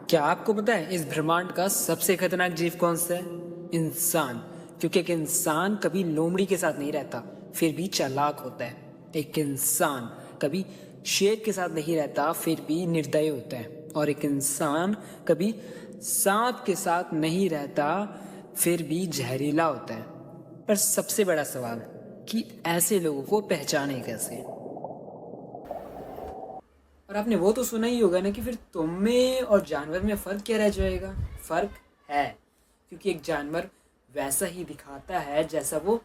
क्या आपको पता है इस ब्रह्मांड का सबसे खतरनाक जीव कौन सा है? इंसान। क्योंकि एक इंसान कभी लोमड़ी के साथ नहीं रहता, फिर भी चालाक होता है। एक इंसान कभी शेर के साथ नहीं रहता, फिर भी निर्दयी होता है। और एक इंसान कभी सांप के साथ नहीं रहता, फिर भी जहरीला होता है। पर सबसे बड़ा सवाल कि ऐसे लोगों को पहचाने कैसे? और आपने वो तो सुना ही होगा ना कि फिर तुम में और जानवर में फ़र्क क्या रह जाएगा? फ़र्क है, क्योंकि एक जानवर वैसा ही दिखाता है जैसा वो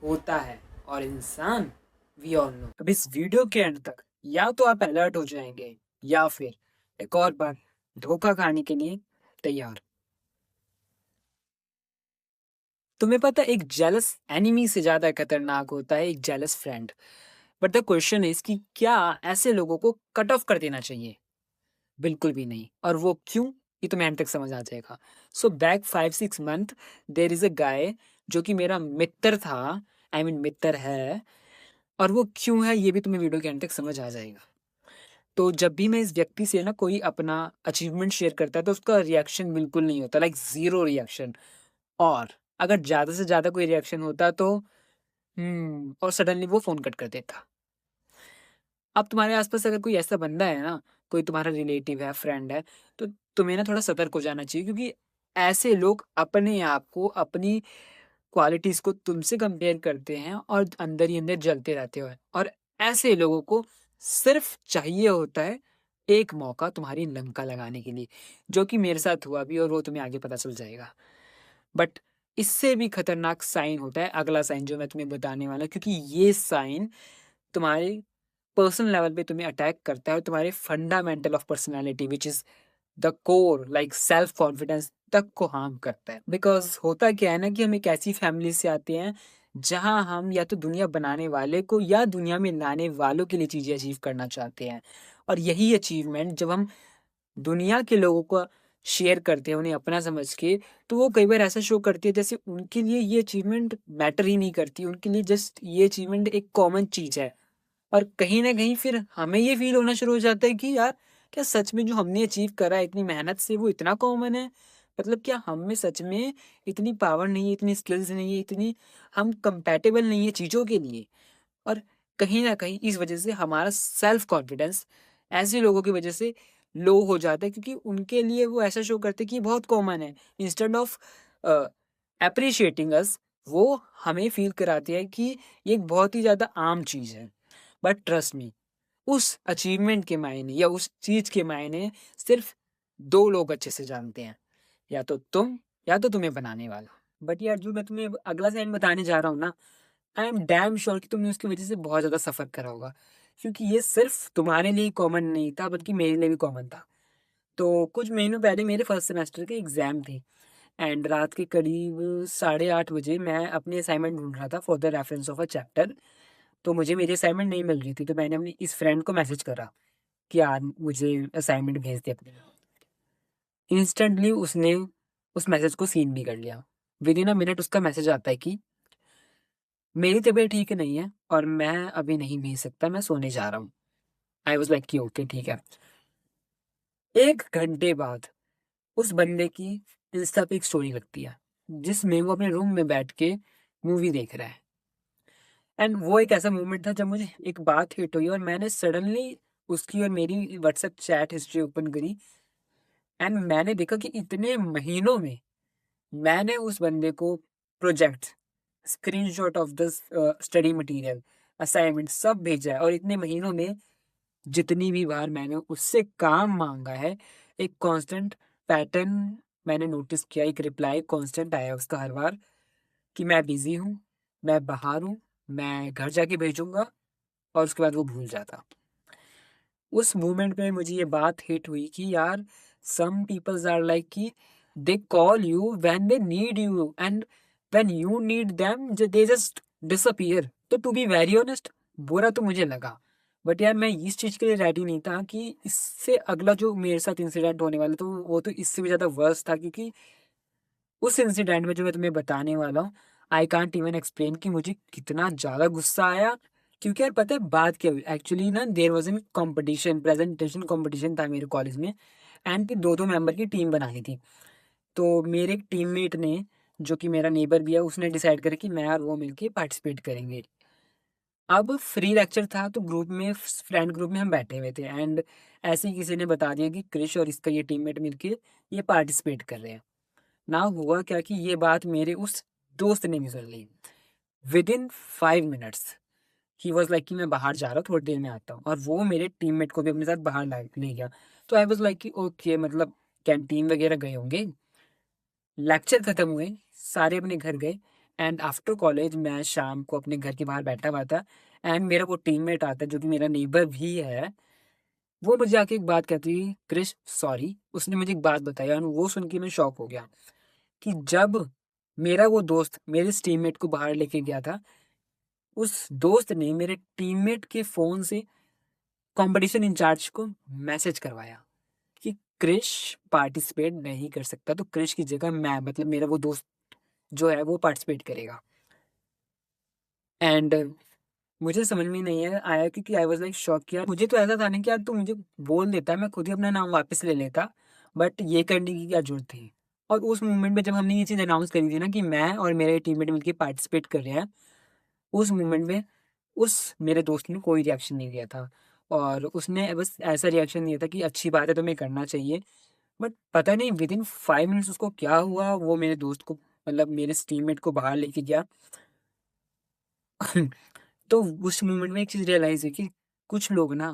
होता है, और इंसान वी ऑल नो। अब इस वीडियो के एंड तक या तो आप अलर्ट हो जाएंगे, या फिर एक और बार धोखा खाने के लिए तैयार। तुम्हें पता है, एक जेलस एनिमी से ज़्यादा खतरनाक होता है एक jealous friend. But the question is कि क्या ऐसे लोगों को कट ऑफ कर देना चाहिए? बिल्कुल भी नहीं। और वो क्यों, ये तुम्हें एंड तक समझ आ जाएगा। So back 5-6 month there is a guy जो कि मेरा मित्र था, आई मीन मित्र है। और वो क्यों है ये भी तुम्हें वीडियो के एंड तक समझ आ जाएगा। तो जब भी मैं इस व्यक्ति से ना कोई अपना अचीवमेंट शेयर करता है तो उसका रिएक्शन बिल्कुल नहीं होता, लाइक जीरो रिएक्शन। और अगर ज़्यादा से ज़्यादा कोई रिएक्शन होता तो और सडनली वो फ़ोन कट कर देता। अब तुम्हारे आसपास अगर कोई ऐसा बंदा है ना, कोई तुम्हारा रिलेटिव है, फ्रेंड है, तो तुम्हें ना थोड़ा सतर्क हो जाना चाहिए, क्योंकि ऐसे लोग अपने आप को, अपनी क्वालिटीज़ को तुमसे कंपेयर करते हैं और अंदर ही अंदर जलते रहते हो। और ऐसे लोगों को सिर्फ चाहिए होता है एक मौका तुम्हारी लंका लगाने के लिए, जो कि मेरे साथ हुआ भी, और वो तुम्हें आगे पता चल जाएगा। बट इससे भी खतरनाक साइन होता है अगला साइन जो मैं तुम्हें बताने वाला हूँ, क्योंकि ये साइन तुम्हारे पर्सनल लेवल पे तुम्हें अटैक करता है, और तुम्हारे fundamental of personality which is the core like self confidence तक को हार्म करता है। बिकॉज होता क्या है ना कि हम एक ऐसी फैमिली से आते हैं जहां हम या तो दुनिया बनाने वाले को या दुनिया में लाने वालों के लिए चीजें अचीव करना चाहते हैं। और यही अचीवमेंट जब हम दुनिया के लोगों को शेयर करते हैं उन्हें अपना समझ के, तो वो कई बार ऐसा शो करती है जैसे उनके लिए ये अचीवमेंट मैटर ही नहीं करती, उनके लिए जस्ट ये अचीवमेंट एक कॉमन चीज है। और कहीं न कहीं फिर हमें ये फ़ील होना शुरू हो जाता है कि यार, क्या सच में जो हमने अचीव करा है इतनी मेहनत से वो इतना कॉमन है? मतलब क्या हम में सच में इतनी पावर नहीं है, इतनी स्किल्स नहीं है, इतनी हम कंपैटिबल नहीं है चीज़ों के लिए? और कहीं न कहीं इस वज़ह से हमारा सेल्फ कॉन्फिडेंस ऐसे लोगों की वज़ह से लो हो जाता है, क्योंकि उनके लिए वो ऐसा शो करते हैं कि ये बहुत कॉमन है। इंस्टेड ऑफ अ, एप्रिशिएटिंग अस, वो हमें फ़ील कराते हैं कि ये एक बहुत ही ज़्यादा आम चीज़ है। बट ट्रस्ट मी, उस अचीवमेंट के मायने या उस चीज़ के मायने सिर्फ़ 2 लोग अच्छे से जानते हैं, या तो तुम या तो तुम्हें बनाने वाला। बट यार, जो मैं तुम्हें अब अगला साइन बताने जा रहा हूँ ना, आई एम डैम श्योर कि तुमने उसकी वज़ह से बहुत ज़्यादा सफ़र करा होगा। क्योंकि ये सिर्फ़ तुम्हारे लिए कॉमन नहीं था, बल्कि मेरे लिए भी कॉमन था। तो कुछ महीनों पहले मेरे फर्स्ट सेमेस्टर के एग्ज़ाम थे, एंड रात के करीब 8:30 बजे मैं अपनी असाइनमेंट ढूँढ रहा था for the reference of a chapter. तो मुझे मेरी असाइनमेंट नहीं मिल रही थी, तो मैंने अपनी इस फ्रेंड को मैसेज करा कि यार मुझे असाइनमेंट भेज दे अपनी। इंस्टेंटली उसने उस मैसेज को सीन भी कर लिया। विदिन अ मिनट उसका मैसेज आता है कि मेरी तबीयत ठीक नहीं है और मैं अभी नहीं भेज सकता, मैं सोने जा रहा हूँ। आई वाज़ लाइक कि ओके ठीक है। 1 घंटे बाद उस बंदे की इंस्टा पे एक स्टोरी लगती है, जिसमें वो अपने रूम में बैठ के मूवी देख रहा है। एंड वो एक ऐसा मोमेंट था जब मुझे एक बात हिट हुई, और मैंने सडनली उसकी और मेरी व्हाट्सएप चैट हिस्ट्री ओपन करी, एंड मैंने देखा कि इतने महीनों में मैंने उस बंदे को project, screenshot of the study material, assignment सब भेजा है। और इतने महीनों में जितनी भी बार मैंने उससे काम मांगा है, एक कांस्टेंट पैटर्न मैंने नोटिस किया, एक रिप्लाई कांस्टेंट आया उसका हर बार कि मैं बिजी हूँ, मैं बाहर हूँ, मैं घर जाके भेजूंगा। और उसके बाद वो भूल जाता। उस मोमेंट पे मुझे ये बात हिट हुई कि यार, सम पीपल्स आर लाइक कि they call you when they need you, and when you need them they just disappear. तो टू बी वेरी ऑनेस्ट, बुरा तो मुझे लगा, बट यार मैं इस चीज़ के लिए रेडी नहीं था कि इससे अगला जो मेरे साथ इंसिडेंट होने वाला, तो वो तो इससे भी ज़्यादा वर्स्ट था। क्योंकि उस इंसिडेंट में जो मैं तुम्हें बताने वाला हूँ, आई कांट इवन एक्सप्लेन कि मुझे कितना ज़्यादा गुस्सा आया। क्योंकि यार पता है बात क्या हुई, एक्चुअली ना there was an competition, presentation competition था मेरे कॉलेज में। एंड 2-2 मेंबर की टीम बनानी थी। तो मेरे एक टीममेट ने, जो कि मेरा नेबर भी है, उसने डिसाइड करा कि मैं और वो मिलके पार्टिसिपेट करेंगे। अब फ्री लेक्चर था तो ग्रुप में, फ्रेंड ग्रुप में हम बैठे हुए थे एंड ऐसे ही किसी ने बता दिया कि क्रिश और इसका ये टीममेट मिलके ये पार्टिसिपेट कर रहे हैं। ना हुआ क्या कि ये बात मेरे उस दोस्त ने भी सुन ली। विदिन 5 मिनट्स ही वाज़ लाइक कि मैं बाहर जा रहा हूँ, थोड़ी देर में आता हूँ, और वो मेरे टीममेट को भी अपने साथ बाहर ला ले गया। तो आई वाज़ लाइक कि ओके, मतलब कैंटीन वगैरह गए होंगे। लेक्चर खत्म हुए, सारे अपने घर गए एंड आफ्टर कॉलेज मैं शाम को अपने घर के बाहर बैठा हुआ था एंड मेरा वो टीममेट आता है जो कि मेरा नेबर भी है। वो मुझे आके एक बात कहती है, क्रिश सॉरी। उसने मुझे एक बात बताई और वो सुन के मैं शॉक हो गया कि जब मेरा वो दोस्त मेरे इस टीममेट को बाहर लेके गया था, उस दोस्त ने मेरे टीममेट के फ़ोन से कंपटीशन इंचार्ज को मैसेज करवाया कि क्रिश पार्टिसिपेट नहीं कर सकता, तो क्रिश की जगह मैं, मतलब मेरा वो दोस्त जो है वो पार्टिसिपेट करेगा। एंड मुझे समझ में नहीं आया क्योंकि आई वाज़ लाइक शॉक कि यार मुझे तो ऐसा था ना कि यार तू मुझे बोल देता, मैं खुद ही अपना नाम वापस ले लेता, बट ये करने की क्या ज़रूरत थी? और उस मोमेंट में जब हमने ये चीज़ अनाउंस करी थी ना कि मैं और मेरे टीममेट मिलके पार्टिसिपेट कर रहे हैं, उस मोमेंट में उस मेरे दोस्त ने कोई रिएक्शन नहीं दिया था और उसने बस ऐसा रिएक्शन दिया था कि अच्छी बात है, तुम्हें करना चाहिए। बट पता नहीं विदिन 5 मिनट्स उसको क्या हुआ, वो मेरे दोस्त को, मतलब मेरे इस टीममेट को बाहर लेके गया। तो उस मोमेंट में एक चीज़ रियलाइज़ हुई कि कुछ लोग ना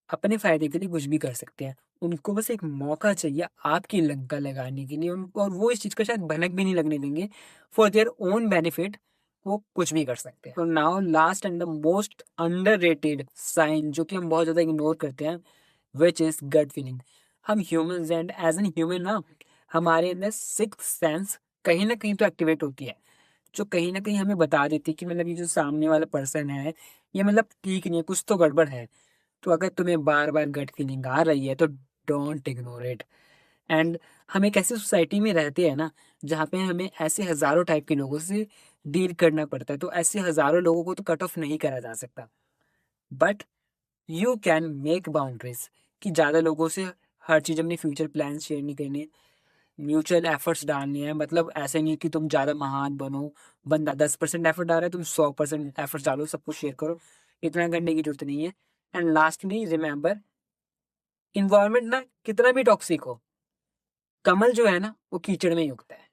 अपने फ़ायदे के लिए कुछ भी कर सकते हैं। उनको बस एक मौका चाहिए आपकी लंका लगाने के लिए, उनको, और वो इस चीज़ का शायद भनक भी नहीं लगने देंगे। फॉर देयर ओन बेनिफिट वो कुछ भी कर सकते हैं। तो now last and the most underrated sign जो कि हम बहुत ज़्यादा इग्नोर करते हैं, व्हिच इज़ गट फीलिंग। हम humans and as an human ना, हमारे अंदर सिक्स्थ सेंस कहीं न कहीं तो एक्टिवेट होती है। जो कहीं न कहीं हमें बता देती है कि मतलब ये जो सामने वाला पर्सन है, ये मतलब ठीक नहीं है, कुछ तो गड़बड़ है। तो अगर तुम्हें बार-बार गट फीलिंग आ रही है तो डोंट इग्नोर इट। एंड हम एक ऐसी सोसाइटी में रहते हैं ना, जहाँ पे हमें ऐसे हज़ारों टाइप के लोगों से डील करना पड़ता है, तो ऐसे हज़ारों लोगों को तो कट ऑफ नहीं करा जा सकता। But you can make boundaries कि ज़्यादा लोगों से हर चीज़, अपने फ्यूचर प्लान्स शेयर नहीं करने, म्यूचुअल एफर्ट्स डालने हैं। मतलब ऐसे नहीं कि तुम ज़्यादा महान बनो, बंदा 10% एफर्ट डाल रहा है, तुम 100% एफर्ट्स डालो, सब कुछ शेयर करो, इतना करने की ज़रूरत नहीं है। एंड लास्टली रिमेंबर, एनवायरनमेंट ना कितना भी टॉक्सिक हो, कमल जो है ना वो कीचड़ में ही उगता है।